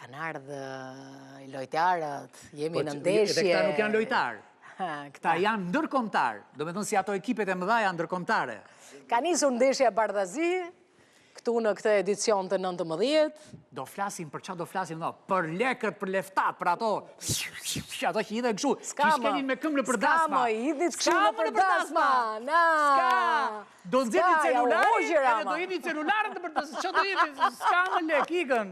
Kanë ardhë lojtarët, jemi në ndeshje. Edhe këta nuk janë lojtarë. Këta janë ndërkombëtar. Do me thënë si ato ekipet e mëdha janë ndërkombëtare. Ka nisur ndeshja Bardhazi, këtu në këtë edicion të 19. Do flasim për çfarë do flasim, no, për lekët, për leftat, për ato që hidhe kështu, që shkelin me këmbë për dasma. Ska më, hidhit kështu në për dasma. Do nxjerrni celularin, edhe do jeni celularën për të çfarë do jeni, ska më lek, ikën.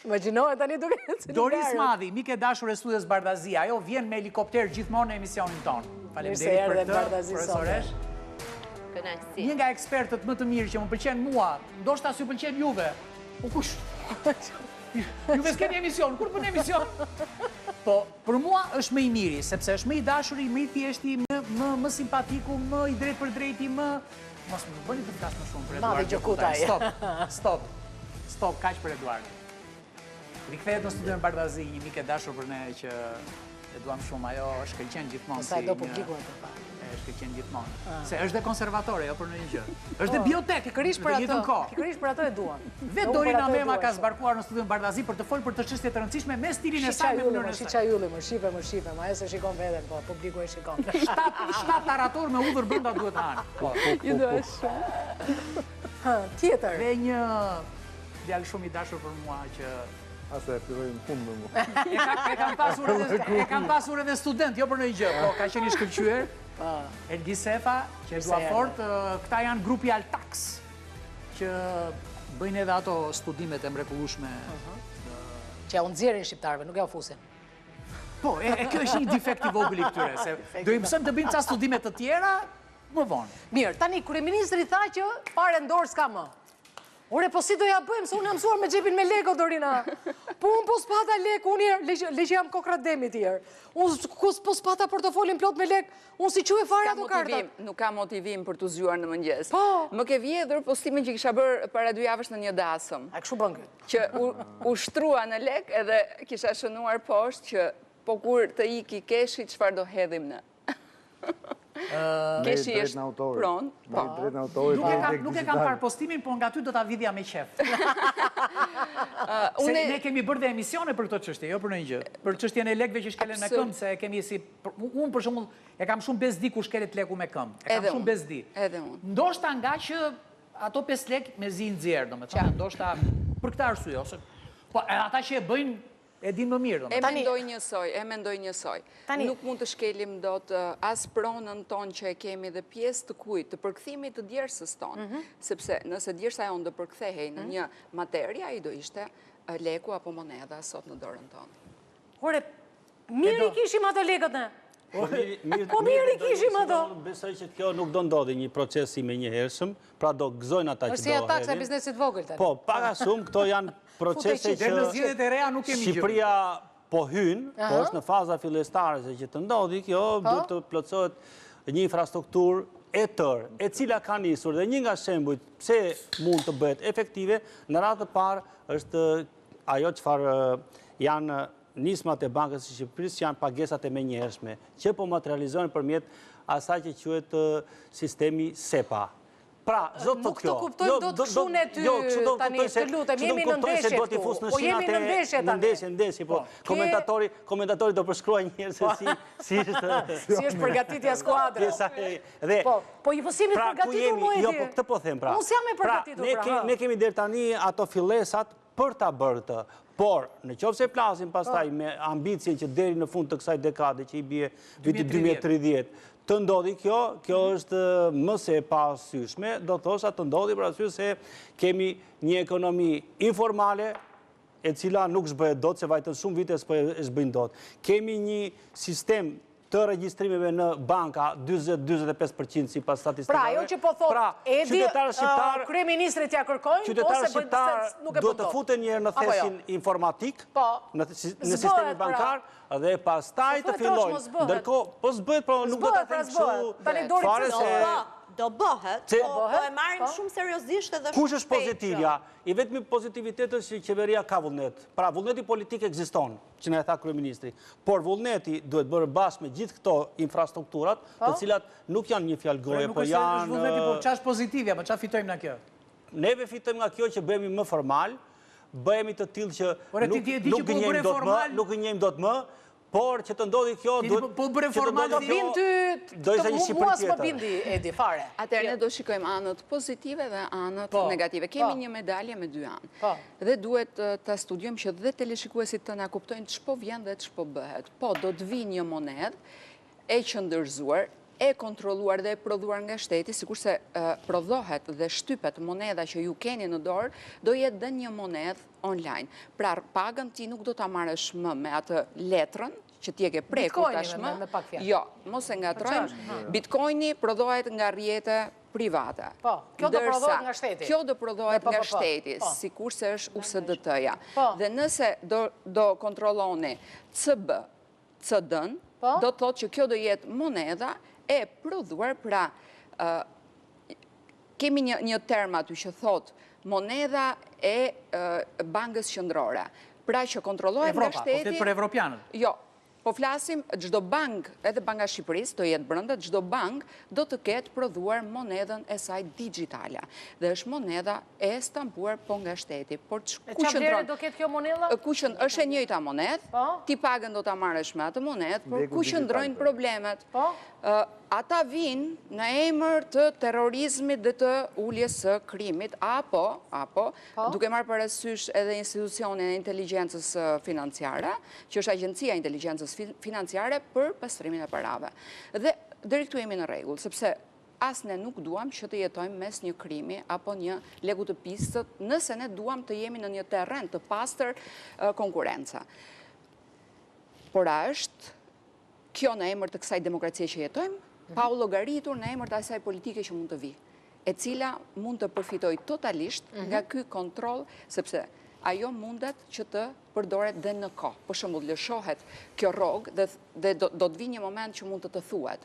Imagjinohet tani duke celularën. Doris Madhi, mik e dashur e studios Bardhazi, ajo vjen me helikopter gjithmonë në emisionin ton. Faleminderit për të, profesoresh. Një nga ekspertët më të mirë që më pëlqen mua, ndoshta s'ju pëlqen juve. Po kush? Juve s'keni emision, kur bën emision? Po, për mua është më i miri, sepse është më i dashuri, më i thjeshti, më simpatiku, më i drejt për drejti, më... Mos më bëni të flas më shumë për Eduard. Madhi Gjokutaj. Stop, kaq për Eduard. Rikthehet në studion Bardhazi, një mik e dashur për ne që e duam shumë, ajo është shkëlqen gjithmonë si... Sa do publiku atë pa. Shkëlqen gjithmonë. Se është dhe konservatore, jo për në një gjë. Është dhe biotek, pikërisht për ato e duan. Vetë Dorina Mema ka zbarkuar në studion Bardhazi për të folur për të çështje të rëndësishme me stilin e saj me mënyrën e saj. Shiça ylli, më shipe, ma e se shikon veten, po publiku e shikon. 7 tarator me udhër brenda duhet të hanë. Ju do është. Tjetër. Dhe një djalë shumë i dashur për mua që Ase e filloj në fund me mua. E kam pasur edhe student, jo për në një gjë, po ka qenë i shkëlqyer. Elgi Sefa, që e dua fort, këta janë grupi Altax, që bëjnë edhe ato studimet e mrekullueshme. Që ja u nxjerrin shqiptarëve, nuk ja u fusin. Po, kjo është një defekt i vogël i këtyre, se do i mësojmë të bëjmë ca studime të tjera më vonë. Mirë, tani kryeministri tha që fare në dorë s'ka më. Ore, po si do ja bëjmë, se unë jam mësuar me xhepin me lek, Dorina. Po unë po s'pata lek, unë le që jam kokra demi tjerë. Unë po s'pata portofolin plot me lek, unë si quhe fare ato kartat. Nuk ka motivim për të zgjuar në mëngjes. Po. Më ke vjedhur postimin që kisha bërë para 2 javësh në një dasëm. A kështu bën këtë? Që ushtrua në lek edhe kisha shënuar poshtë që po kur të iki keshi, çfarë do hedhim në? Keshi është pronë. Nuk e kam parë postimin, por nga ty do ta vidhja me qef. Se ne kemi bërë dhe emisione për këtë çështje, jo për një gjë. Për çështjen e lekëve që shkelen me këmbë, se kemi si... Unë për shembull e kam shumë bezdi kur shkelet leku me këmbë. E kam shumë bezdi. Edhe unë. Ndoshta nga që ato 5 lekë me zi nxjerr, domethënë, ndoshta për këtë arsye ose. Po ata që e bëjnë e din më mirë. E mendoj njësoj. Nuk mund të shkelim dot as pronën tonë që e kemi dhe pjesë të kujt, të përkthimit të djersës tonë, sepse nëse djersa jonë do përkthehej në një materia, i do ishte leku apo moneda sot në dorën tonë. Ore, mirë i kishim ato lekët ne. Po mirë i kishim ato. Besoj që kjo nuk do ndodhi një proces i menjëhershëm, pra do gëzojnë ata që do hedhin. Është si ata kësaj biznesit vogël tani. Po, pak a shumë këto janë procese që Shqipëria po hyn, po është në faza fillestare se që të ndodhi kjo, duhet të plotësohet një infrastrukturë e tërë, e cila ka nisur dhe një nga shembujt pse mund të bëhet efektive, në radhë të parë është ajo çfarë janë nismat e Bankës së Shqipërisë, që janë pagesat e menjëhershme, që po materializohen përmjet asaj që quhet sistemi SEPA. Pra, zotë të kjo... Nuk të kuptojnë do të këshune ty, tani, të lutem, jemi në ndeshje këtu. Po jemi në ndeshje tani. Ndeshje, po. Komentatori do përshkruaj njërë se si është... Si është përgatitja skuadra. Po i pësimi përgatitur mu e ti. Jo, po këtë po them, pra. Unë si jam e përgatitur, pra. Ne kemi deri tani ato fillesat për ta bërë të. Por, në qoftë se plasim pastaj me ambicien që deri në fund të kësaj dekade që i bie viti 2030, të ndodhi kjo është më se pasyshme, do thosha të ndodhi për arsye se kemi një ekonomi informale, e cila nuk zbëhet dot, se vajtën shumë vite s'po e zbëjnë dot. Kemi një sistem të regjistrimeve në banka 20-25% si pas statistikave. Pra, jo që po thot, edi kryeministrit ja kërkojnë, qytetarë shqiptarë duhet të futen njërë në thesin informatik, në sistemi bankar, dhe pastaj të fillojnë. Ndërkohë, po s'bëhet, po nuk do të them kështu fare se... Do bëhet, po e marrim shumë seriozisht edhe shumë. Kush është pozitivja? I vetëmi pozitivitetet që qeveria ka vullnet. Pra, vullneti politik ekziston, që ne e tha kryeministri, por vullneti duhet bërë bashkë me gjithë këto infrastrukturat, të cilat nuk janë një fjalë goje, po janë... Nuk është vullneti, po qa është pozitivja, po qa fitojmë nga kjo? Neve fitojmë nga kjo që bëhemi më formal, bëhemi të tillë që nuk gënjejmë dot më, por që të ndodhi kjo po bëre formal do bin ty mua s'po bindi Edi fare. Atëherë ne do shikojmë anët pozitive dhe anët negative. Kemi një medalje me dy anë. Dhe duhet ta studiojmë që dhe teleshikuesit të na kuptojnë ç'po vjen dhe ç'po bëhet. Po do të vi një monedhë e qëndërzuar, e kontrolluar dhe e prodhuar nga shteti, sikurse prodhohet dhe shtypet monedha që ju keni në dorë, do jetë dhe një monedhë online. Pra pagën ti nuk do ta marrësh më me atë letrën që ti e ke prekur tashmë. Jo, mos e ngatrojmë. Bitcoini prodhohet nga rrjete private. Po, kjo do prodhohet nga shteti. Kjo do prodhohet nga shteti, sikurse është USDT-ja. Dhe nëse do kontrolloni CD-n, do të thotë që kjo do jetë monedha e prodhuar, pra kemi një term aty që thotë monedha e bankës qendrore. Pra që kontrollohet nga shteti. Po flet për evropianët. Jo. Po flasim, çdo bank, edhe Banka e Shqipërisë do jetë brenda, çdo bank do të ketë prodhuar monedhën e saj digjitale. Dhe është monedha e stampuar po nga shteti. Por çfarë vlerë do ketë kjo monedha? Është e njëjta monedhë, ti pagën do ta marrësh me atë monedhë, por ku qëndrojnë problemet? Ata vinë në emër të terrorizmit dhe të uljes së krimit, apo, duke marrë parasysh edhe institucionin e inteligjencës financiare, që është Agjencia e Inteligjencës Financiare për pastrimin e parave. Dhe deri këtu jemi në rregull, sepse as ne nuk duam që të jetojmë mes një krimi apo një legu të pistët, nëse ne duam të jemi në një terren të pastër konkurenca. Por është kjo në emër të kësaj demokracie që jetojmë, pa u llogaritur në emër të asaj politike që mund të vi, e cila mund të përfitojë totalisht nga ky kontroll, sepse ajo mundet që të përdoret dhe në kohë. Për shembull, lëshohet kjo rrogë dhe do të vi një moment që mund të thuhet.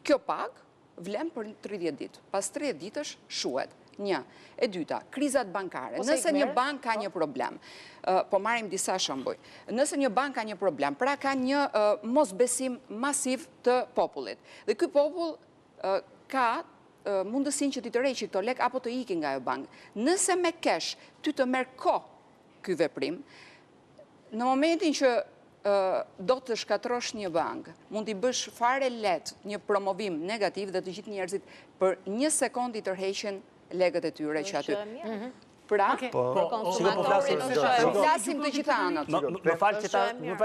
Kjo pagë vlen për 30 ditë. Pas 30 ditësh shuhet. Një. E dyta, krizat bankare. Nëse një bank ka një problem, po marrim disa shembuj. Nëse një bank ka një problem, pra ka një mosbesim masiv të popullit. Dhe ky popull ka mundësinë që ti të rreqë këto lek apo të iki nga ajo bank. Nëse me kesh ty të merr kohë ky veprim, në momentin që do të shkatrosh një bank, mund t'i bësh fare lehtë një promovim negativ dhe të gjithë njerëzit për një sekond i tërheqin legët e tyre që aty. Pra, flasim të gjitha anët. Më falë që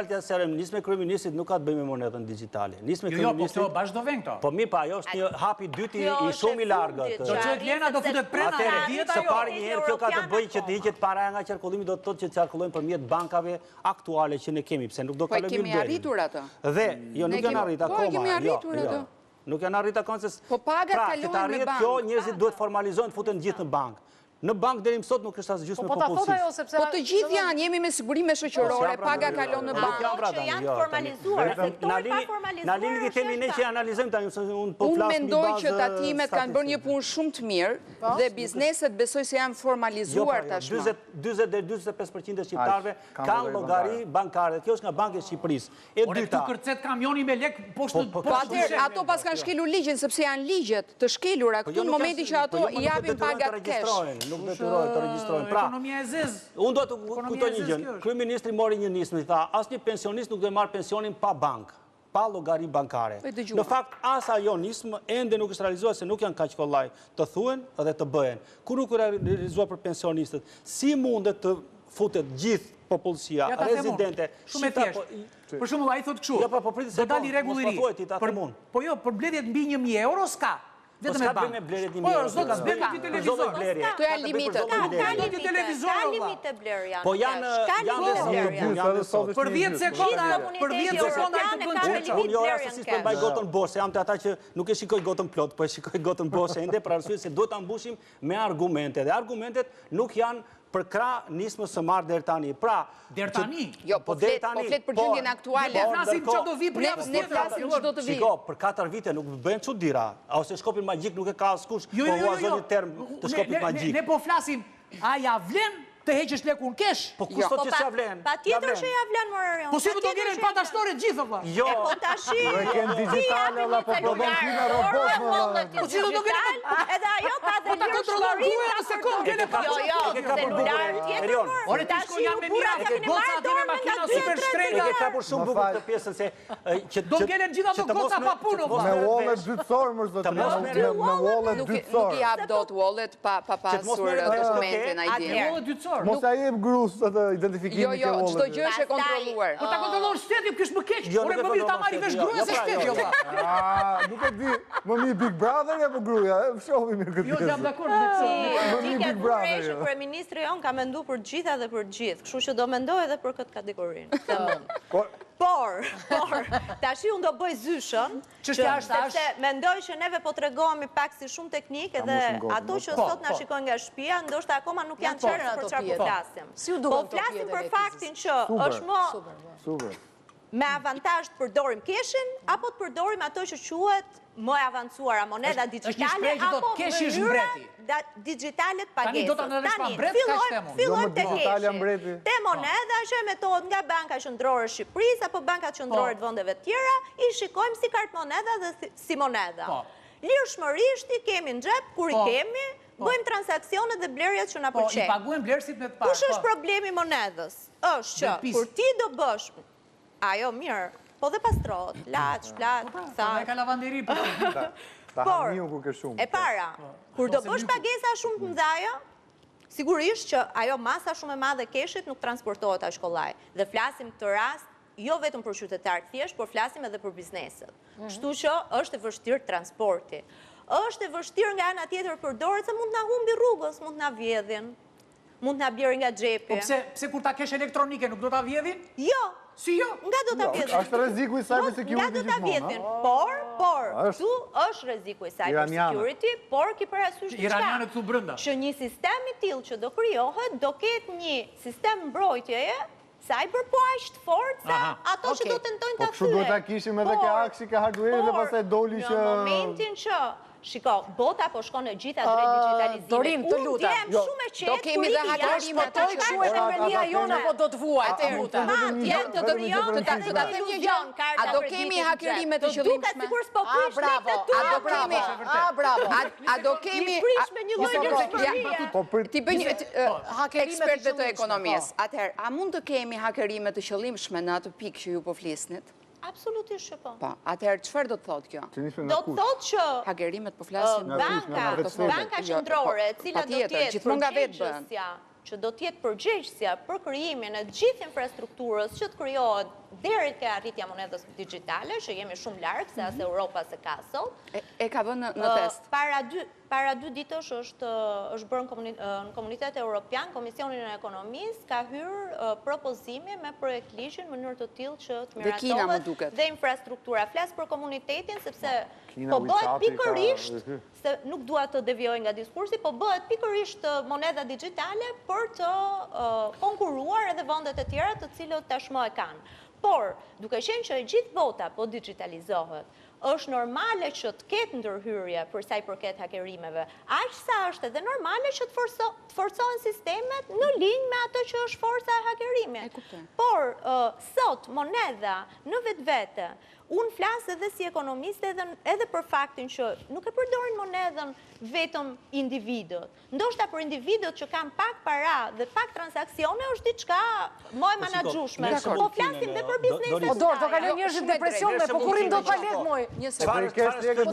ta serem, nisë me kryeministrit nuk ka të bëjmë me monedën digitale. Jo, po këto bashkë do ven këto. Po mi pa, jo është një hapi dyti i shumë i largët. Do që Lena do futet prena dhe vjetë ajo. Së pari njëherë kjo ka të bëjë që të hiqet para nga qarkullimi, do të thotë që të qarkullojmë përmjet bankave aktuale që ne kemi, pse nuk do kalojmë kemi arritur atë. Dhe, jo nuk janë arrit akoma. Kemi arritur atë. Nuk janë arrit akoma, se pra, që të arrit kjo, njerëzit duhet formalizojnë, futen gjithë në bankë. Në bankë deri më sot nuk është asë gjysmë popullsisë. Po të gjithë janë, jemi me sigurime shoqërore, paga kalon në bankë. Që janë formalizuar, sektori pa formalizuar. Na lini di themi ne që analizojmë tani, unë po Unë flas mbi bazë. mendoj që tatimet kanë bërë një punë shumë të mirë dhe bizneset besoj se janë formalizuar tashmë. 40-45% e shqiptarëve kanë llogari bankare. Kjo është nga Banka e Shqipërisë. E dyta, këtu kërcet kamioni me lek poshtë. Po atëherë ato pas kanë shkelur ligjin sepse janë ligjet të shkelura këtu në momentin që ato i japin pagat cash. Nuk detyrohet të regjistrojnë. Pra, ekonomia e zezë. Unë do të kujtoj një gjë. Kryeministri mori një nismë, i tha, asnjë pensionist nuk do të marr pensionin pa bankë, pa llogari bankare. Në fakt, as ajo nismë ende nuk është realizuar se nuk janë kaq kollaj të thuhen dhe të bëhen. Kur nuk është realizuar për pensionistët, si mundet të futet gjithë popullsia rezidente? Shumë e thjeshtë. Për shembull, ai thotë kështu. Do dali rregull i ri. Po jo, për bledhjet mbi 1.000 euro s'ka. Vetëm e bankë. Po, zot, s'bën ti televizor. Këto janë limitët. Ka limite blerë janë. Po janë për 10 sekonda, për 10 sekonda ai të bën çeço. Unë jo rastësisht po mbaj gotën bosh, jam të ata që nuk e shikoj gotën plot, po e shikoj gotën bosh ende për arsye se duhet ta mbushim me argumente. Dhe argumentet nuk janë për krah nismës së marrë deri tani. Pra, deri tani? Jo, po flet për gjendjen aktuale. Ne flasim çfarë do vi për javën. Ne flasim ç'do të vi. Shiko, për 4 vite nuk bëhen çuditëra, ose shkopin magjik nuk e ka askush, po huazoni term të shkopit magjik. Ne po flasim, a ja vlen të heqësh lekun kesh? Po kushto që s'ja vlen? Pa tjetër që ja vlen, Morarion. Po si më do ngelen pa dashnore gjithë, vëlla? Jo. Po tashi, Ken digitale, vëlla, po do kina robot, vëlla. Po si do ngelen? Edhe ajo ka dhe Po ta kontrollon duhet në sekond, ngelen pa. Jo, celular tjetër. Ore ti shko janë me mira, goca aty me makina super shtrega. E ke kapur shumë bukur këtë pjesën se Do ngelen gjitha ato goca pa punë, Me vëlla. wallet dytësor, më zotëri. Me wallet Nuk dytësor. i jap dot wallet pa pasur dokumentin ID. Wallet dytësor. Mos a jep grus atë identifikimin Jo, ke wallet. çdo gjë është e kontrolluar. Po ta kontrollon shteti, kish më keq. Ore më mirë ta marri vesh gruaja se shteti, vëlla. Nuk e di, më mirë Big Brother apo gruaja? Shohim mirë këtë. Jo, jam dakord me këtë. Më mirë Big Brother. Që kryeministri jon ka menduar për gjitha dhe për gjithë, kështu që do mendoj edhe për këtë kategorinë. Por, tashi unë do bëj zyshën, sepse mendoj që neve po t'regohemi pak si shumë teknik edhe ato që sot na shikojnë nga shtëpia, ndoshta akoma nuk janë qerë për çfarë po flasim. Po flasim për faktin që është më me avantazh të përdorim keshin apo të përdorim ato që quhet më e avancuara, moneda digjitale apo mënyra digjitale të pagesës. Fillojmë te keshi. Te moneda që emetohet nga Banka Qendrore e Shqipërisë apo bankat qendrore të vendeve tjera, i shikojmë si kartë moneda dhe si moneda. Lirshmërisht i kemi në xhep, kur i kemi, bëjmë transaksionet dhe blerjet që na pëlqejnë. I paguajmë blerësit me të parë. Kush është problemi monedës? Është që kur ti do bësh ajo mirë, po dhe pastrohet, laç, thash. Ne ka lavanderi për të. Por, e para, kur do bësh pagesa shumë të mëdha, sigurisht që ajo masa shumë e madhe keshit nuk transportohet as kollaj. Dhe flasim këtë rast jo vetëm për qytetarët thjesht, por flasim edhe për bizneset. Kështu që është e vështirë transporti. Është e vështirë nga ana tjetër përdoret se mund na humbi rrugës, mund na vjedhin, mund na bjerë nga xhepi. Po pse kur ta kesh elektronike nuk do ta vjedhin? Jo. Si jo? Nga do ta vjedhin. Është rreziku i cyber security gjithmonë. Nga do ta vjedhin. Por, këtu është rreziku i cyber security, por ki parasysh diçka. Iranianët këtu brenda. Që një sistem i tillë që do krijohet, do ketë një sistem mbrojtjeje cyber po aq të fortë sa ato që do tentojnë ta thyen. Po kështu duhet ta kishim edhe ke aksi, ke hardware dhe pastaj doli që në momentin që shiko, bota po shkon e gjitha drejt digitalizimit. Dorin, të lutem. Unë shumë e qetë, do kemi dhe hakerimet ato që kështu e Melia jona po do të vuaj, të lutem. A do kemi hakerimet të qëllimshme? A do kemi ekspertëve të ekonomisë. Atëherë, a mund të kemi hakerimet të qëllimshme në atë pikë që ju po flisnit? Absolutisht që po. Atëherë, qëfar do të thotë kjo? Do të thotë që hakerimet po flasim banka qendrore, e cila do të jetë përgjegjësja për krijimin e gjithë infrastrukturës që të krijohet deri te arritja monedës digjitale, që jemi shumë larg se as Europa se ka sot. E ka vënë në test. Para 2 ditësh është bërë në Komunitetin Evropian, Komisionin e Ekonomisë ka hyrë propozime me projekt ligjin në mënyrë të tillë që të miratohet dhe infrastruktura. Flas për komunitetin sepse po bëhet pikërisht, se nuk dua të devijoj nga diskursi, po bëhet pikërisht moneda digjitale për të konkuruar edhe vendet e tjera të cilët tashmë e kanë. Por, duke qenë që e gjithë bota po digitalizohet, është normale që të ketë ndërhyrje për sa i përket hakerimeve. Aq sa është edhe normale që të forcohen sistemet në linjë me ato që është forca e hakerimit. Por, sot, moneda në vetvete, unë flasë edhe si ekonomiste edhe për faktin që nuk e përdorin monedën vetëm individët. Ndoshta për individët që kanë pak para dhe pak transaksione është diçka më e menaxhueshme. Po flasim dhe për bizneset. Po do kalojnë njerëzit depresion, po kurrim do ka lek moj. Po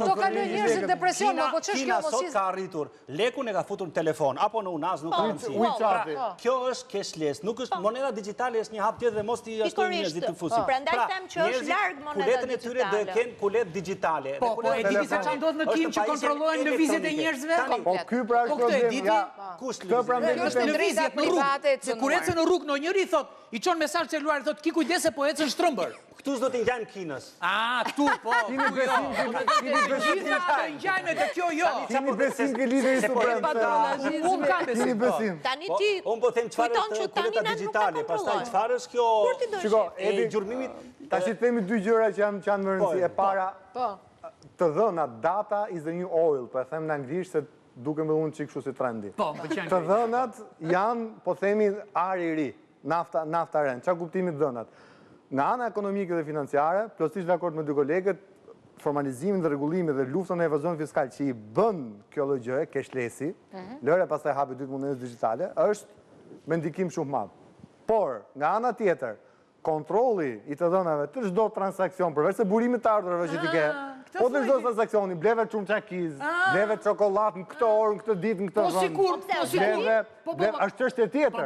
do kalojnë njerëzit depresion, po ç'është kjo mos sot ka arritur. Lekun e ka futur në telefon apo në unaz, nuk ka mundësi. Kjo është cashless, nuk është moneda digjitale, është një hap tjetër dhe mos ti ashtu njerëzit të fusin. Prandaj them që është larg moneda e tyre do kenë kulet digjitale. Po, e diti se çfarë ndodh në Kim që kontrollojnë lëvizjet e njerëzve? Po ky pra është problem. Kjo pra është drejta private. Se kur ecën në rrugë në njëri thot, i çon mesazh celular thot ki kujdese po ecën shtrëmbër. Këtu s'do t'i ngjajmë Kinës. Këtu po. Kini ngjajmë te kjo jo. Kini besim ke lideri suprem. Unë kam besim. Tani ti. Unë po them çfarë është kuleta digjitale, pastaj çfarë është kjo? Shiko, edhe gjurmimit. Tash i themi 2 gjëra që janë më rëndësishme. E para, të dhëna data is the new oil, po e them në anglisht se duke me unë që kështu si trendi. Po, më pëlqen. Të dhënat janë, po themi, ari i ri, nafta rend. Qa kuptimit dhënat? Nga ana ekonomike dhe financiare, plotësisht dakord me dy kolegët, formalizimin dhe rregullimin dhe luftën e evazionit fiskal që i bën kjo lloj gjëje, cashlessi, lëre pastaj hapi dytë monedhës digjitale, është me ndikim shumë madh. Por, nga ana tjetër, kontrolli i të dhënave të çdo transakcion, përveç se burimit të ardhurave që ti ke, po të çdo transakcioni, bleve çumçakiz, bleve çokoladë në këtë orë, në këtë ditë, në këtë vend. Po sikur, është çështje tjetër.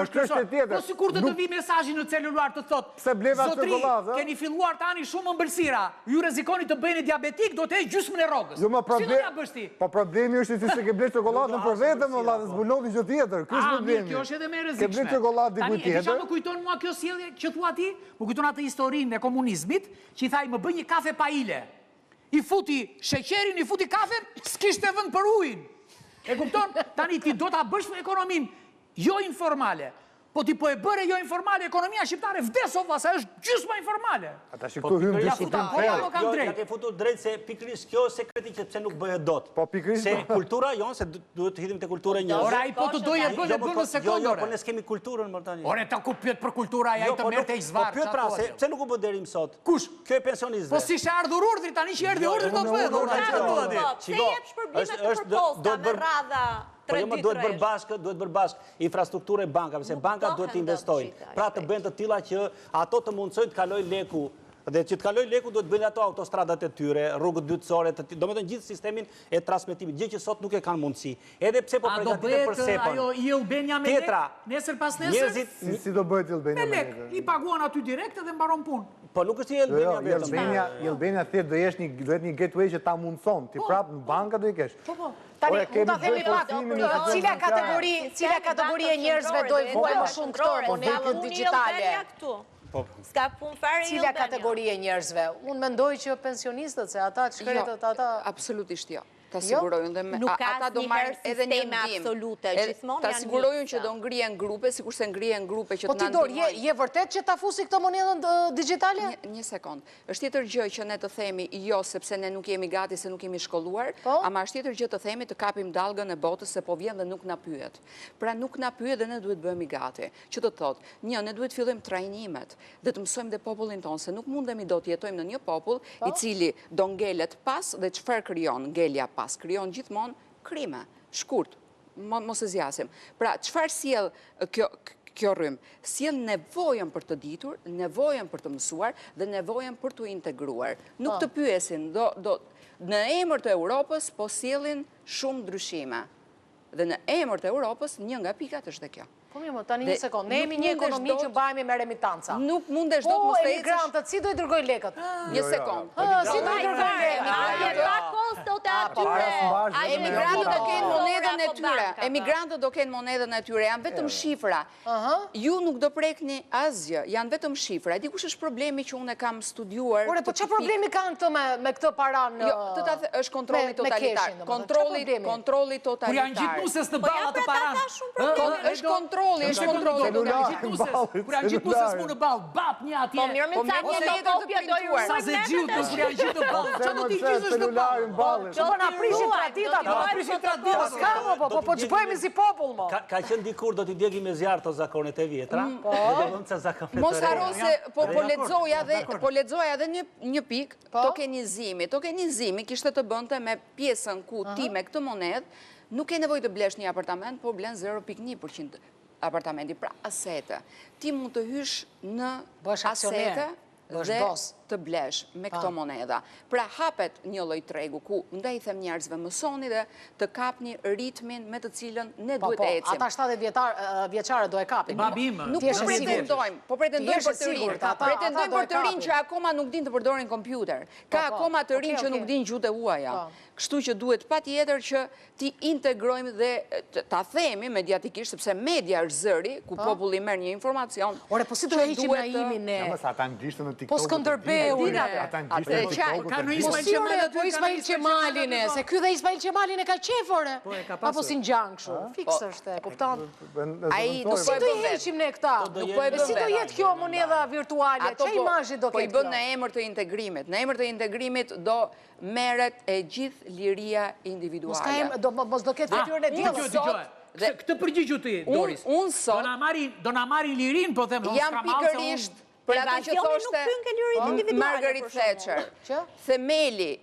Është çështje tjetër. Po sikur të vi mesazhi në celular të thotë, pse bleva çokoladë? Keni filluar tani shumë ëmbëlsira. Ju rrezikoni të bëheni diabetik, do të heq gjysmën e rrogës. Jo, si do ja bësh ti? Po problemi është se ti ke bler çokoladën për veten, valla, zbulon gjë tjetër. Ky është problemi. Kjo është edhe më e rrezikshme. Ke bler çokoladë diku tjetër. Tani, më kujton mua kjo sjellje që thua ti, më kujton atë historinë e komunizmit, që i thaj më bëj një kafe pa ile. I futi sheqerin, i futi kafen, s'kishte vend për ujin. E kupton? Tani ti do ta bësh ekonominë jo informale. Po ti po e bëre jo informale, ekonomia shqiptare vdes o vasa, është gjysma informale. Ata shikto hyn diskutim thellë. Ja ke futur drejt se pikërisht kjo është sekreti që pse nuk bëhet dot. Po pikërisht se kultura jon se duhet të hidhim te kultura e njerëzve. Ora ai po të doje bënë në sekondore. Jo, po ne kemi kulturën më tani. Ore ta ku pyet për kultura ai të merrte i zvarr. Po pyet pra se pse nuk u bë deri sot? Kush? Kjo e pensionistëve. Po si është ardhur urdhri tani që erdhi urdhri do të bëhet. Pse jep shpërblimet të përkosta me radha? Po jo, duhet bërë bashkë infrastrukturë e bankave, se bankat duhet të investojnë. Pra të bëjnë të tilla që ato të mundsojnë të kalojë leku. Dhe që të kalojë leku duhet bëjnë ato autostradat e tyre, rrugët dytësore, domethënë gjithë sistemin e transmetimit, gjë që sot nuk e kanë mundësi. Edhe pse po përgatiten për sepën. Ajo i Albania me lek, nesër pas nesër? Si do bëhet i Albania me lek? I paguan aty direkt edhe mbaron punë. Po nuk është i Albania vetëm. I Albania thjesht do jesh një gateway që ta mundson, ti prapë në banka do i kesh. Tani, mund ta themi pak, cila kategori e njerëzve do i vuajë më shumë këto monedhat digjitale? Ska pun fare i Cila kategori e njerëzve? Unë mendoj që pensionistët, se ata të shkretët, ata... Absolutisht jo. Ta sigurojnë dhe nuk ka njëherë sisteme absolute, gjithmonë ta sigurojnë që do ngrihen grupe, sikur se ngrihen grupe që të na ndihmojnë. Po ti je vërtet që ta fusi këto monedhën digjitale? Një sekond. Është tjetër gjë që ne të themi jo sepse ne nuk jemi gati se nuk jemi shkolluar, ama është tjetër gjë të themi të kapim dallgën e botës se po vjen dhe nuk na pyet. Pra nuk na pyet dhe ne duhet bëhemi gati. Që të thotë, ne duhet fillojmë trajnimet, dhe të mësojmë dhe popullin tonë se nuk mundemi do të jetojmë në një popull i cili do ngelet pas dhe çfarë krijon ngelja pas krijon gjithmonë krime, shkurt, mos e zgjasim. Pra, çfarë sjell kjo rrymë? Sjell nevojën për të ditur, nevojën për të mësuar dhe nevojën për të integruar. Nuk të pyesin, në emër të Europës po sjellin shumë ndryshime. Dhe në emër të Europës një nga pikat është dhe kjo. Po mirë, tani një sekond, ne jemi një ekonomi që bëhemi me remitanca. Nuk mundesh do të mos të ecësh. Emigrantët, si do i dërgojnë lekët? Një sekond. Si do i dërgojnë lekët? Emigrantët do kenë monedhën e tyre. Emigrantët do kenë monedhën e tyre, janë vetëm shifra. Ju nuk do prekni asgjë, janë vetëm shifra. E di kush është problemi që unë e kam studiuar. Ore, po çfarë problemi kanë këto me këtë para në... Jo, është kontrolli totalitar. Kontrolli totalitar. Kur janë gjithë nusës në balla të paran. Është kontrolli, është kontrolli. Kur janë gjithë nusës mu në ballë, bap një atje. Po mirë me ca një kopja do ju sa se gjithë kur janë gjithë në ballë. Çfarë do t'i gjysësh në ballë? Po na prishin traditat, po ç'bëjmë si popull mo. Ka qenë dikur do t'i djegim me zjarr to zakonet e vjetra. Mos haro se po lexoja edhe një pikë, tokenizimi kishte të bënte me pjesën ku ti me këtë monedhë nuk ke nevojë të blesh një apartament, po blen 0.1% apartamenti, pra asete. Ti mund të hysh në asete dhe të blesh me këto monedha. Pra hapet një lloj tregu ku ndaj them njerëzve mësoni dhe të kapni ritmin me të cilën ne duhet të ecim. Ata 70 vjeçare do e kapin. Babim, nuk po pretendojmë për të rinj. Pretendojmë për të rinj që akoma nuk din të përdorin kompjuter. Ka akoma të rinj që nuk din gjuhët e huaja. Kështu që duhet patjetër që ti integrojmë dhe ta themi mediatikisht sepse media është zëri ku populli merr një informacion. Ore, po si do heqim na imin ne? Ata anglishtën në TikTok. Po Skënderbeu une. Po Ismail Qemalin e, se ky dhe Ismail Qemalin e ka qefore. Apo si në gjangë shu. Fiks është, kupton? Si do jeqim ne këta? Si do jetë kjo moneda virtuale? Që imazhi do Po i ketë bën në emër të integrimit. Në emër të integrimit do meret e gjithë liria individuale. Mos do ketë fytyrën e tillë. Këtë përgjigju ti, Doris. Unë sot... Do na marrin lirin, po them... Jam pikërisht për atë që thoshte Margaret Thatcher. Themeli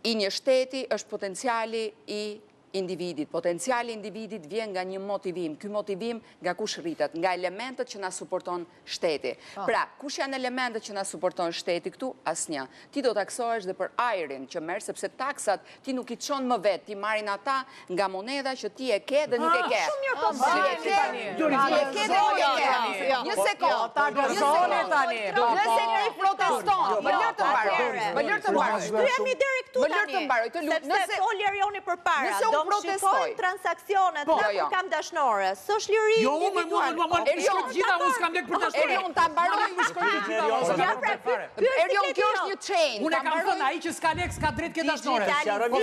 i një shteti është potenciali i individit. Potenciali i individit vjen nga një motivim. Ky motivim nga kush rritet? Nga elementet që na suporton shteti. Pra, kush janë elementet që na suporton shteti këtu? Asnjë. Ti do taksohesh dhe për ajrin që merr, sepse taksat ti nuk i çon më vet, ti marrin ata nga moneda që ti e ke dhe nuk e ke. Shumë mirë kompani. Një sekond. Ta gëzoni tani. Nëse njëri proteston, më lër të mbaroj. Më lër të mbaroj. Shtyhemi direkt këtu tani. Më lër të mbaroj. Sepse fol Erioni përpara. Shikojmë transakcionet, ne kur kam dashnore, s'është liri individual. Erion, gjitha unë s'kam lek për dashnore. Erion, ta mbaroj më shkojnë gjitha. Erion, kjo është një chain. Unë e kam thënë, ai që s'ka lek, s'ka drejt ke dashnore. Po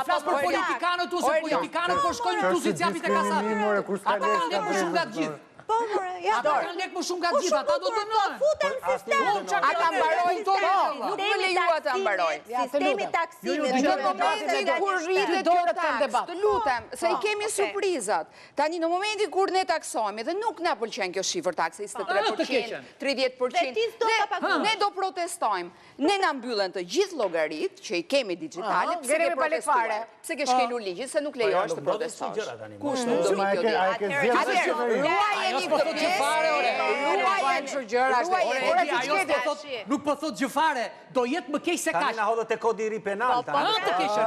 flas për politikanët tu, se politikanët po shkojnë tu si capit e kasatë. Ata kanë lek më shumë nga të gjithë. Ata kanë lek më shumë nga të gjithë, ata do të dënohen. Futen sistem. Ata mbarojnë, nuk më lejua ta mbarojnë. Sistemi taksimit. Në momentin kur rritet kjo taks, të lutem, se i kemi surprizat. Tani në momentin kur ne taksohemi dhe nuk na pëlqen kjo shifër takse 23%, 30%, ne do protestojmë. Ne na mbyllen të gjithë llogaritë që i kemi digjitale, pse ke protestuar? Pse ke shkelur ligjin se nuk lejohesh të protestosh? Kush nuk do të ruajeni këtë pjesë. Nuk po thot gjë fare, do jetë më keq se kaq. Na hodhë te kodi i ri penal tani. Të keqën.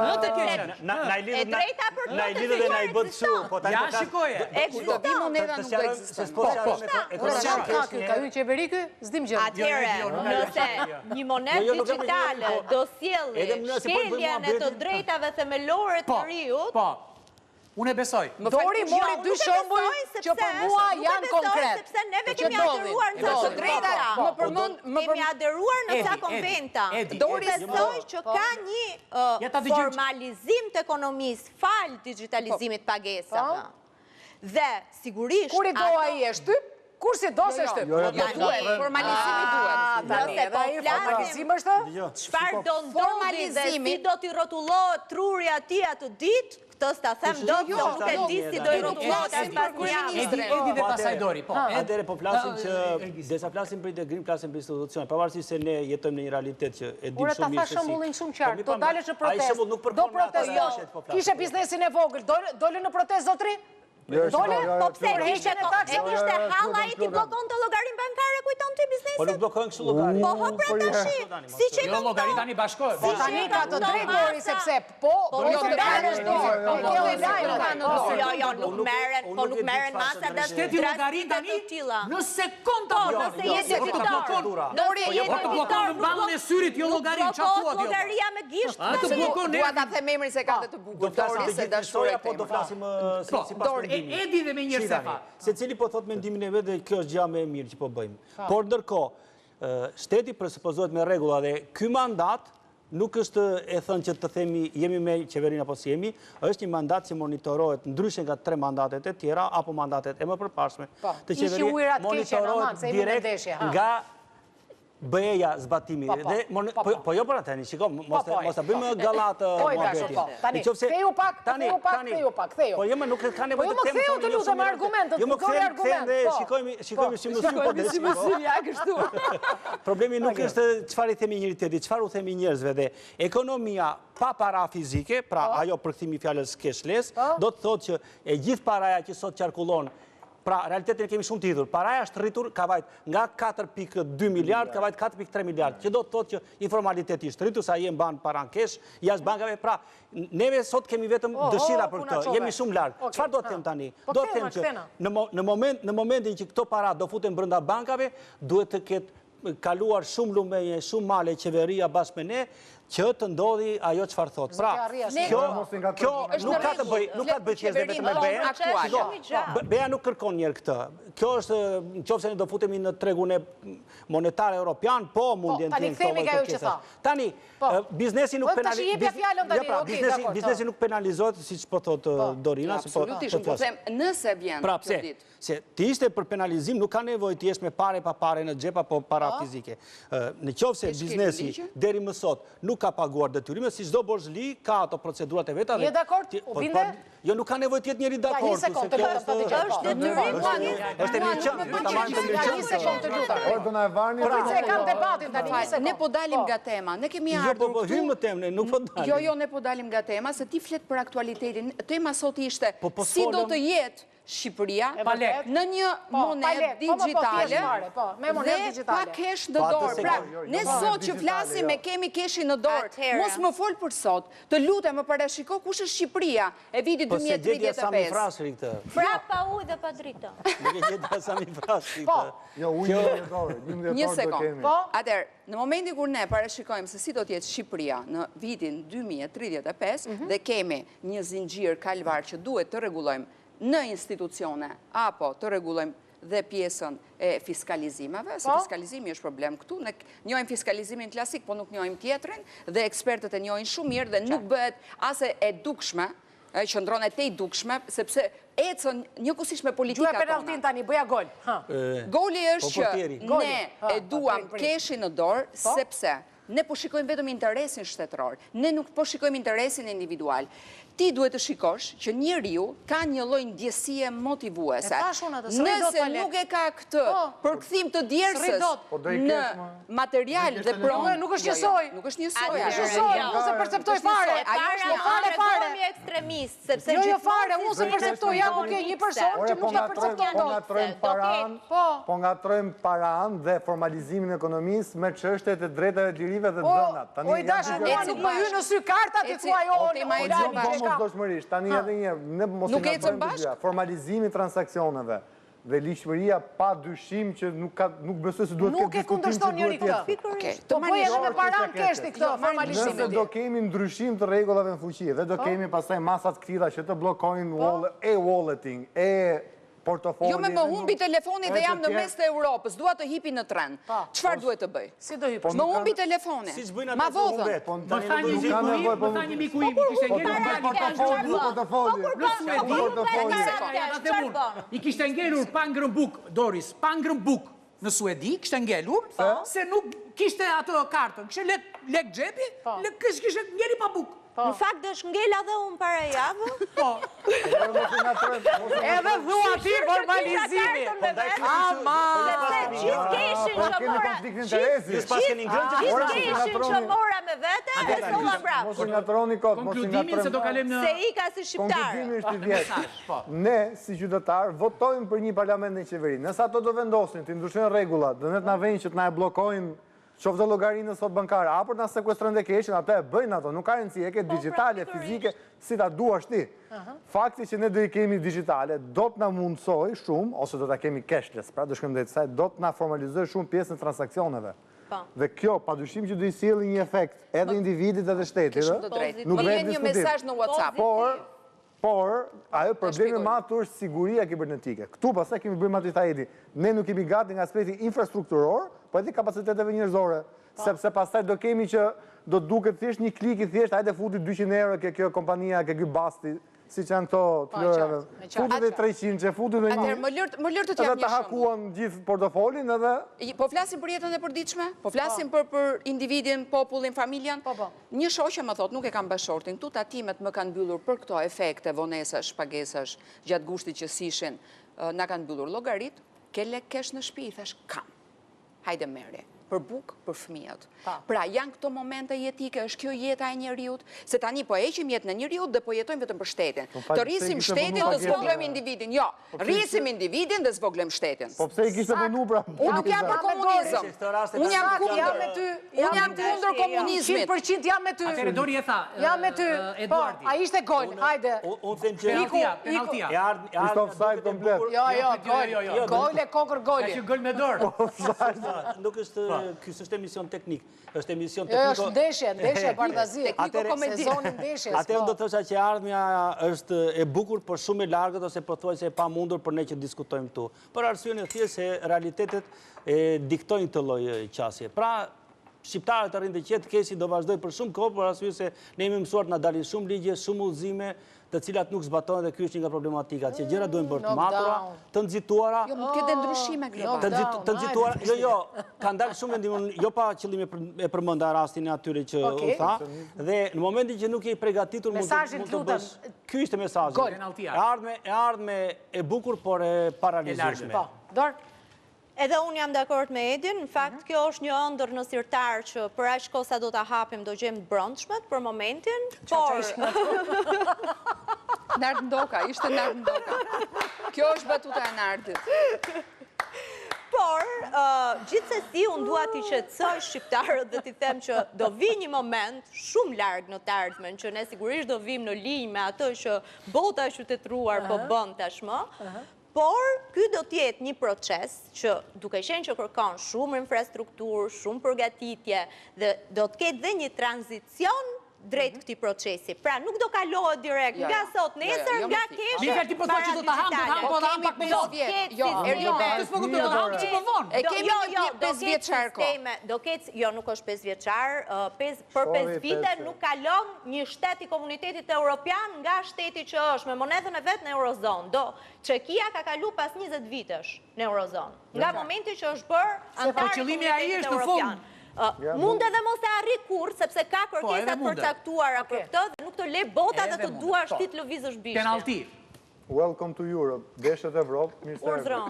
Na i lidhë dhe na i bë kështu, po tani ja shikoje. Do vi moneda nuk do ekziston. Ka hyrë qeveri ky? S'dim gjë. Atëherë, nëse një monedë digjitale do sjellë shkeljen e të drejtave themelore të riut. Po. Unë e besoj. Dori mori dy shembuj që për mua janë konkret. Sepse neve kemi aderuar në të drejta. Kemi aderuar në ca konventa. Dori besoj që ka një formalizim të ekonomisë fal digitalizimit pagesave. Dhe sigurisht... Kur i do ai e shtyp? Kur si do se shtyp? Formalizimi duhet. Nëse po formalizim është? Çfarë do ndodhi dhe si do t'i rrotullohet truri atij atë ditë? Këtë s'ta them dot, se nuk e di si do i rrotullohet as pas Edi dhe pasaj Dori. Atëre po flasim që desa flasim për integrim, flasim për institucione, pavarësisht se ne jetojmë në një realitet që e dim shumë mirë se si. Ora ta tha shembullin shumë qartë, do dalësh në protestë. Do protestosh. Kishe biznesin e vogël, dole në protestë zotri? Dole? Po pse ishte halla i ti blokon të llogarin bankare, kujton ti biznesin? Po nuk blokojnë kështu llogarin. Po ho pra tash. Si që jo llogari tani bashkohet. Po tani ka të drejtë Dori sepse po jo të dalësh Jo, nuk merren masa dhe shteti llogarin tani në sekonda. Nëse je debitor. Dori je debitor. Ballën e syrit jo llogarin, çfarë thua ti? Llogaria me gisht. Të bllokon. Dua ta them emrin se ka të bukur. Dori se dashuria po do flasim sipas Edi dhe me njërë sefa. Se cili po thot mendimin e vetë dhe kjo është gjë më e mirë që po bëjmë. Por ndërkohë, shteti presuppozohet me rregulla dhe ky mandat nuk është e thënë që të themi jemi me qeverinë apo si jemi, është një mandat që monitorohet ndryshe nga 3 mandatet e tjera apo mandatet e mëparshme të qeverisë, monitorohet direkt nga BE-ja zbatimi. Po jo për atëni, shiko, mos ta bëjmë gallatë muhabetin. Tani, ktheju pak. Po jo më nuk ka nevojë të them. Po jo më ktheu të lutem me argumente, jo më kthejmë, shikojmë si mësim. Ja kështu. Problemi nuk është çfarë i themi njëri tjetrit, çfarë u themi njerëzve dhe ekonomia pa para fizike, pra ajo përkthimi fjalës cashless, do të thotë që e gjithë paraja që sot qarkullon. Pra, realitetin e kemi shumë të hidhur. Paraja është rritur, ka vajt nga 4.2 miliard, ka vajt 4.3 miliard, që do të thotë që informalitetisht është rritur, sa jem banë para në kesh, jashtë bankave, pra, neve sot kemi vetëm dëshira për këtë, jemi shumë largë. Qëfar do të them tani? Do të them që në momentin që këto para do futen brenda bankave, duhet të ketë kaluar shumë lumenje, shumë male qeveria bashkë me ne, që të ndodhi ajo çfarë thotë. Pra, kjo nuk ka të bëjë thjesht vetëm me BE. BE nuk kërkon njerë këtë. Kjo është, nëse ne do futemi në tregun e monetar evropian, po mundjen të jenë. Tani, biznesi nuk biznesi nuk penalizohet, siç po thotë Dorina, absolutisht, po them, nëse vjen kjo ditë. Se ti ishte për penalizim, nuk ka nevojë të jesh me pare pa pare në xhep apo para fizike. Në qoftë se biznesi deri më sot nuk ka paguar detyrimet, si çdo borxhli ka ato procedurat e veta. Je dakord? U binde? Jo, nuk ka nevojë të jetë njëri dakord. Është detyrim. Është mirëqen, ta marrim të mirëqen. Do na e vani. Po kam debatin tani. Ne po dalim nga tema. Ne kemi ardhur këtu. Jo, po hyjmë në temë, nuk po dalim. Jo, ne po dalim nga tema, se ti flet për aktualitetin. Tema sot ishte si do të jetë Shqipëria në një monedë digjitale dhe pa kesh në dorë. Pra, ne sot që flasim e kemi keshin në dorë, mos më fol për sot, të lutem më parashiko kush është Shqipëria e vitit 2035. Sami Frashëri këtë. Pra pa ujë dhe pa dritë. Nuk e gjeta Sami Frashëri këtë. Jo, ujë dhe dorë. Një sekond. Atëherë, në momentin kur ne parashikojmë se si do të jetë Shqipëria në vitin 2035 dhe kemi një zinxhir kalvar që duhet të rregullojmë në institucione, apo të rregullojmë dhe pjesën e fiskalizimeve, se fiskalizimi është problem këtu, ne njohim fiskalizimin klasik, po nuk njohim tjetrin, dhe ekspertët e njohin shumë mirë dhe nuk bëhet ase e dukshme, qëndron e te i dukshme, sepse ecën njëkohësisht me politika tona. Gjua penaltin tani, bëja gol. Goli është që ne e duam keshin në dorë, sepse ne po shikojmë vetëm interesin shtetëror, ne nuk po shikojmë interesin individual. Ti duhet të shikosh që njeriu ka një lloj ndjesie motivuese. Nëse nuk e ka këtë përkthim të djersës në material dhe pronë, nuk është njësoj. Nuk është njësoj. Nuk është njësoj, unë se perceptoj fare. Fare. Ekstremist, sepse jo fare, unë se perceptoj, ja ku ke një person që nuk ta percepton dot. Po ngatrojmë paran dhe formalizimin e ekonomisë me çështjet e drejtave të lirive dhe dhënat. O i dashur, nuk më hyn në sy kartat i thua jo. Doshmërisht, tani edhe një, ne mos i nga bëjmë të gjëra. Formalizimi transakcioneve dhe ligjshmëria pa dyshim që nuk besoj se duhet këtë diskutim që duhet jetë. Të bëjë edhe me paran keshti këtë formalizimi. Nëse do kemi ndryshim të rregullave në fuqi dhe do kemi pastaj masat këtilla që të bllokojnë e-walleting, portofolin. Jo me më humbi telefoni dhe jam në mes të Europës, dua të hipi në tren. Çfarë duhet të bëj? Si do hipi? Më humbi telefoni. Ma vodhën. Më tha një miku im, kishte ngelur i kishte ngelur pa ngrën buk, Doris, pa ngrën buk në Suedi, kishte ngelur, se nuk kishte ato kartën, kishte lek xhepi, kishte ngeli pa buk. Në fakt dhe shngela dhe unë para javë. Po. Edhe dhua ti formalizimi. Ama. Gjithë keshin që mora me vete, dhe së nga brapë. Mos nga troni kot, konkludimin se do kalem në... Se i ka si shqiptarë. Konkludimi është i vjetë. Ne, si qytetarë, votojmë për një parlament në qeveri. Nësa ato do vendosin, të ndryshojnë regullat, dhe ne të na vejnë që të na e blokojnë qoftë llogarinë sot bankare, apo na sekuestrojnë dhe keshin, ato e bëjnë ato, nuk ka rëndësi, e ke digjitale, fizike, si ta duash ti. Fakti që ne do i kemi digjitale, do të na mundsoj shumë, ose do ta kemi cashless, pra do shkojmë drejt saj, do të na formalizoj shumë pjesën e transaksioneve. Dhe kjo, padyshim që do i sjellë një efekt edhe individit edhe shtetit, nuk vjen një mesazh në WhatsApp. Por, ajo problemi ma të është siguria kibernetike. Këtu pasaj kemi bërë Mati Thaidi. Ne nuk kemi gati nga aspekti infrastrukturor, po edhe kapaciteteve njerëzore. Sepse pasaj do kemi që do duket thjesht një klik i thjesht, hajde futi 200 euro ke kjo kompania, ke kjo basti, si që janë këto të lërave. Futi dhe 300 që futi dhe një. Atër, më lërë të t'jap një shumë. Edhe të hakuan gjithë portofolin edhe... Po flasim për jetën e përditshme? Po flasim për individin, popullin, familjen? Një shoqe më thot, nuk e kam bashortin, tu tatimet më kanë mbyllur për këto efekte, vonesash, pagesash, gjatë gushtit që sishin, na kanë mbyllur llogarit, ke lek kesh në shtëpi, thash kam. Hajde merri. Për buk, për fëmijët. Pra, janë këto momente jetike, është kjo jeta e njeriut, se tani po heqim jetën e njeriut dhe po jetojmë vetëm për shtetin. Të rrisim shtetin dhe zvoglojmë individin. Jo, rrisim individin dhe zvoglojmë shtetin. Po pse i kishte vënu pra? Unë nuk jam për komunizëm. Unë jam kundër komunizmit. 100% jam me ty. Atëre, Dori e tha, Eduardi. A ishte gol, hajde. Unë them që... Penaltia. Ishte offside komplet. Jo, gol e kokër goli. Ka që gol me dorë. Nuk është Ky s'është emision teknik, është emision Jo, tekniko. është ndeshje Bardhazi. Sezonin ndeshjes. Atë unë do të thosha që ardhmja është e bukur, por shumë e largët ose pothuajse e pamundur për ne që diskutojmë këtu. Për arsyeën e thjeshtë se realitetet e diktojnë këtë lloj qasje. Pra, shqiptarët arrin të qetë kesi do vazhdoj për shumë kohë, për arsye se ne jemi mësuar të na dalin shumë ligje, shumë udhëzime, të cilat nuk zbatohen dhe ky është një nga problematikat, që gjëra duhen bërë të matura, të nxituara. Jo, mund të ketë ndryshime globale. Të nxituara, jo, ka dalë shumë vendimun, jo pa qëllim e përmenda rastin e atyre që u tha, dhe në momentin që nuk je i përgatitur mund të bësh. Ky ishte mesazhi. E ardhme e bukur, por e paralizueshme. Edhe unë jam dakord me Edin, në fakt kjo është një ëndër në sirtar që për aq kohë sa do ta hapim do gjem të brendshmet për momentin, por Nard ndoka, ishte nard ndoka. Kjo është batuta e Nardit. Por, gjithsesi unë dua t'i qetësoj shqiptarët dhe t'i them që do vi një moment shumë larg në të ardhmen, që ne sigurisht do vim në linjë me atë që bota e qytetëruar po bën tashmë. Por, ky do t'jetë një proces që duke qenë që kërkon shumë infrastrukturë, shumë përgatitje dhe do t'ketë dhe një tranzicion drejt këtij procesi. Pra, nuk do kalohet direkt nga sot nesër, nga kesh. Mi ti po thotë që do ta ham, po ta ham pak më vonë. Jo, do ta ham çik më vonë. E kemi një 5 vjeçar kohë. Do ketë, jo nuk është 5 vjeçar, për 5 vite nuk kalon një shtet i komunitetit evropian nga shteti që është me monedhën e vet në Eurozonë. Do Çekia ka kalu pas 20 vitesh në Eurozonë. Nga momenti që është bërë antar i komunitetit evropian. Mund edhe mos e arri kur, sepse ka kërkesat përcaktuara për këtë dhe nuk të le bota dhe të duash ti të lëvizësh bishtin. Penalti. Welcome to Europe. Deshet Evropë, mirë se urdhëron.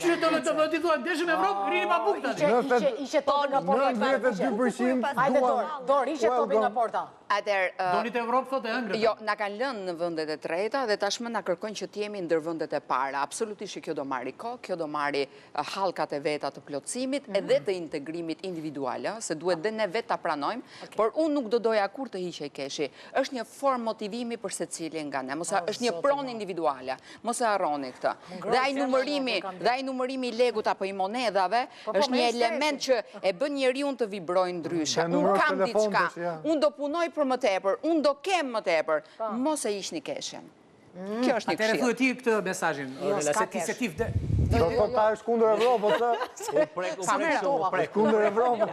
Që do të t'i thuan deshën Evropë, rini pa bukë tani. Ishe topi nga porta. 92% Hajde Dor, ishe topi nga porta. Doni të Evropë, thotë e ëngrët. Jo, na kanë lënë në vendet e treta dhe tashmë na kërkojnë që t'jemi ndër vendet e para. Absolutisht kjo do marri kohë, kjo do marri hallkat e veta të plotësimit edhe të integrimit individual, se duhet dhe ne vetë ta pranojmë, por unë nuk do doja kur të hiqej keshi. Është një formë motivimi për secilin nga ne, është një pronë individuale. Mos e harroni këtë. Dhe ai numërimi i legut apo i monedhave është një element që e bën njeriu të vibrojë ndryshe. Unë kam diçka. Unë do punoj për më tepër, unë do kem më tepër, mos e hiqni keshin. Kjo është një këshill. Atëherë thuaj ti këtë mesazhin, se ti do të ta është kundër Evropës, kundër Evropës.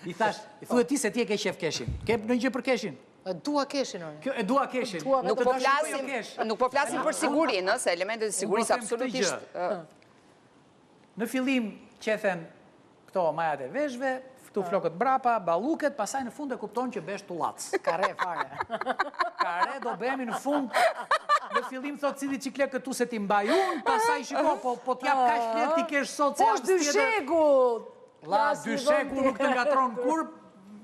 I thash, thuaj ti se ti e ke qef keshin. Ke ndonjë gjë për keshin? Dua keshin. E dua keshin. Nuk po flasim për sigurinë, se elementet e sigurisë absolutisht. Në fillim qethen këto majat e veshve, këtu flokët brapa, balluket, pasaj në fund e kupton që besh tullac. Kare fare. Kare do bëhemi në fund. Në fillim thot cili ciklet këtu se ti mbaj unë, pasaj shiko, po t'jap kaq flet ti kesh sot se është dyshegu. La dyshegu nuk të ngatron kur.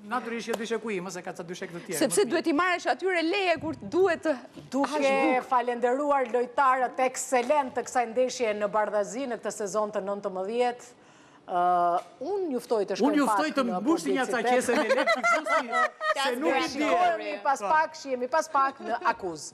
Natyrisht dysheku im, ose ka ca dyshek të tjerë. Sepse duhet i marrësh atyre leje kur duhet të duke falenderuar lojtarët ekselent të kësaj ndeshje në Bardhazi në këtë sezon të 19. Unë njuftoj të shkojmë pak. Unë njuftoj të mbushti një ca qese me lekë, se nuk e di. Shihemi pas pak në akuzë.